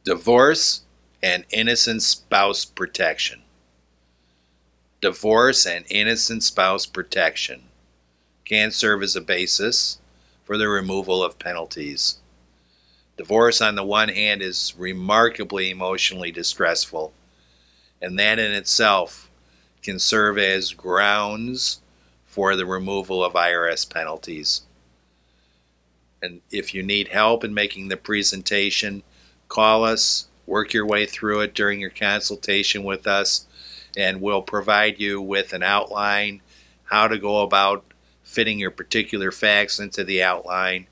Divorce and innocent spouse protection. Divorce and innocent spouse protection can serve as a basis for the removal of penalties. Divorce, on the one hand, is remarkably emotionally distressful, and that in itself can serve as grounds for the removal of IRS penalties. And if you need help in making the presentation, call us, work your way through it during your consultation with us, and we'll provide you with an outline, how to go about fitting your particular facts into the outline,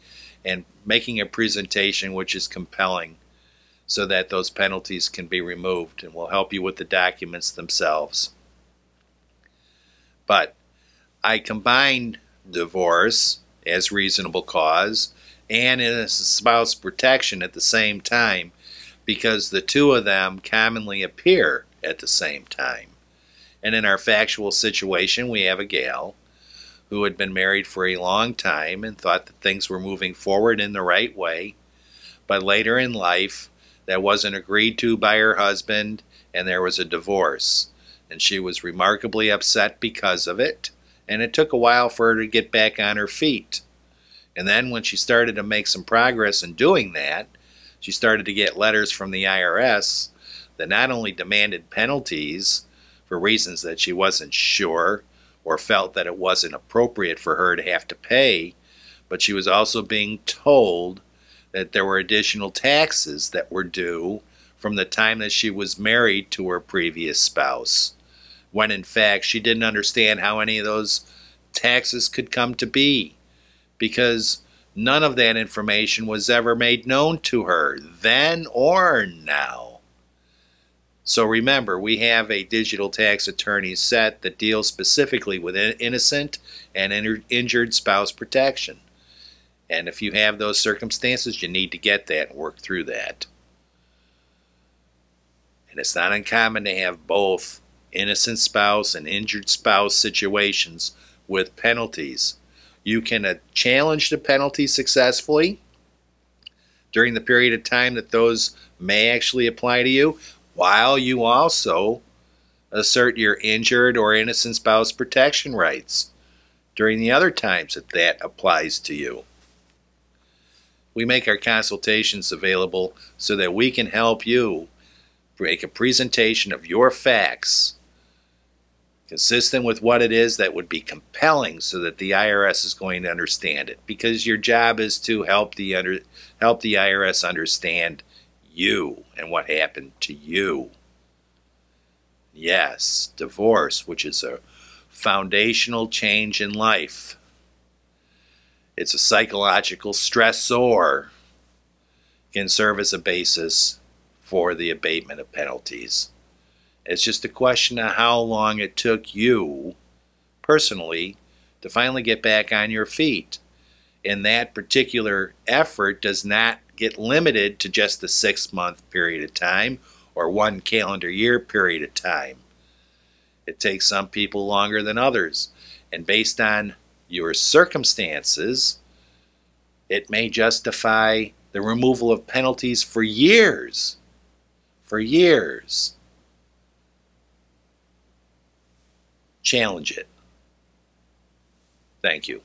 and making a presentation which is compelling so that those penalties can be removed, and we'll help you with the documents themselves. But I combined divorce as reasonable cause and innocent spouse protection at the same time because the two of them commonly appear at the same time. And in our factual situation, we have a gal who had been married for a long time and thought that things were moving forward in the right way, but later in life that wasn't agreed to by her husband and there was a divorce, and she was remarkably upset because of it, and it took a while for her to get back on her feet. And then when she started to make some progress in doing that, she started to get letters from the IRS that not only demanded penalties for reasons that she wasn't sure or felt that it wasn't appropriate for her to have to pay, but she was also being told that there were additional taxes that were due from the time that she was married to her previous spouse, when in fact she didn't understand how any of those taxes could come to be, because none of that information was ever made known to her, then or now. So remember, we have a digital tax attorney set that deals specifically with innocent and injured spouse protection. And if you have those circumstances, you need to get that and work through that. And it's not uncommon to have both innocent spouse and injured spouse situations with penalties. You can challenge the penalty successfully during the period of time that those may actually apply to you, while you also assert your injured or innocent spouse protection rights during the other times that that applies to you. We make our consultations available so that we can help you make a presentation of your facts consistent with what it is that would be compelling so that the IRS is going to understand it, because your job is to help the IRS understand you and what happened to you. Yes, divorce, which is a foundational change in life. It's a psychological stressor, can serve as a basis for the abatement of penalties. It's just a question of how long it took you personally to finally get back on your feet. And that particular effort does not get limited to just a 6-month period of time or 1 calendar year period of time. It takes some people longer than others. And based on your circumstances, it may justify the removal of penalties for years. For years. Challenge it. Thank you.